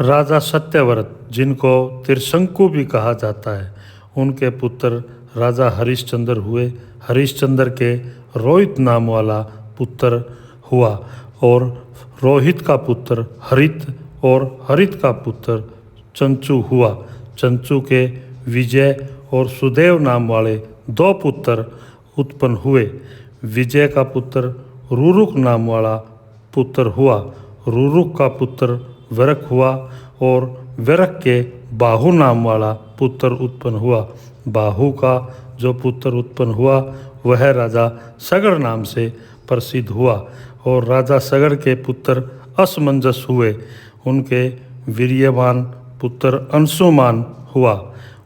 राजा सत्यव्रत, जिनको त्रिशंकु भी कहा जाता है, उनके पुत्र राजा हरिश्चंद्र हुए। हरिश्चंद्र के रोहित नाम वाला पुत्र हुआ और रोहित का पुत्र हरित और हरित का पुत्र चंचू हुआ। चंचू के विजय और सुदेव नाम वाले 2 पुत्र उत्पन्न हुए। विजय का पुत्र रुरुक नाम वाला पुत्र हुआ। रुरुक का पुत्र वरक हुआ और वरक के बाहु नाम वाला पुत्र उत्पन्न हुआ। बाहु का जो पुत्र उत्पन्न हुआ वह राजा सगड़ नाम से प्रसिद्ध हुआ और राजा सगड़ के पुत्र असमंजस हुए। उनके वीर्यवान पुत्र अंशुमान हुआ।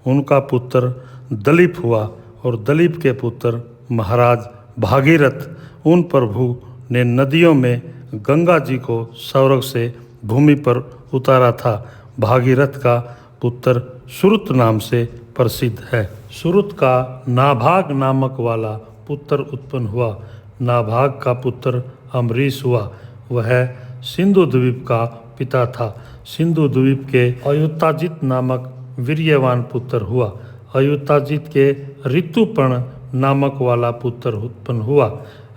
उनका पुत्र दलीप हुआ और दलीप के पुत्र महाराज भागीरथ। उन प्रभु ने नदियों में गंगा जी को स्वर्ग से भूमि पर उतारा था। भागीरथ का पुत्र सुरुत नाम से प्रसिद्ध है। सुरुत का नाभाग नामक वाला पुत्र उत्पन्न हुआ। नाभाग का पुत्र अम्बरीश हुआ। वह सिंधु द्वीप का पिता था। सिंधु द्वीप के अयुताजित नामक वीर्यवान पुत्र हुआ। अयुताजित के ऋतुपर्ण नामक वाला पुत्र उत्पन्न हुआ।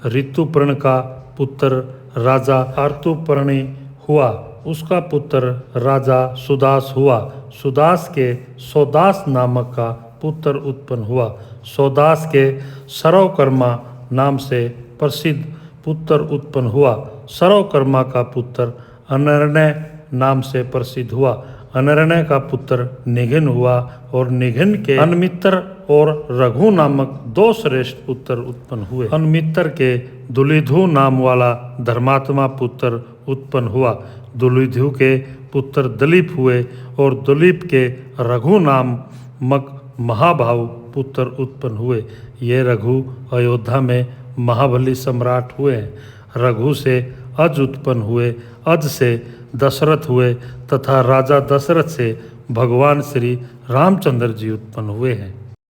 ऋतुपर्ण का पुत्र राजा आर्तुपर्णी हुआ। उसका पुत्र राजा सुदास हुआ। सुदास के सौदास नामक का पुत्र उत्पन्न हुआ। सौदास के सर्वकर्मा नाम से प्रसिद्ध पुत्र उत्पन्न हुआ। सर्वकर्मा का पुत्र अनर्णय नाम से प्रसिद्ध हुआ। अनर्णय का पुत्र निघन हुआ और निघन के अनमित्र और रघु नामक 2 श्रेष्ठ पुत्र उत्पन्न हुए। अनमित्र के दुलिधु नाम वाला धर्मात्मा पुत्र उत्पन्न हुआ। दुलिधु के पुत्र दलीप हुए और दलीप के रघु नामक महाभाव पुत्र उत्पन्न हुए। ये रघु अयोध्या में महाबली सम्राट हुए हैं। रघु से अज उत्पन्न हुए, अज से दशरथ हुए तथा राजा दशरथ से भगवान श्री रामचंद्र जी उत्पन्न हुए हैं।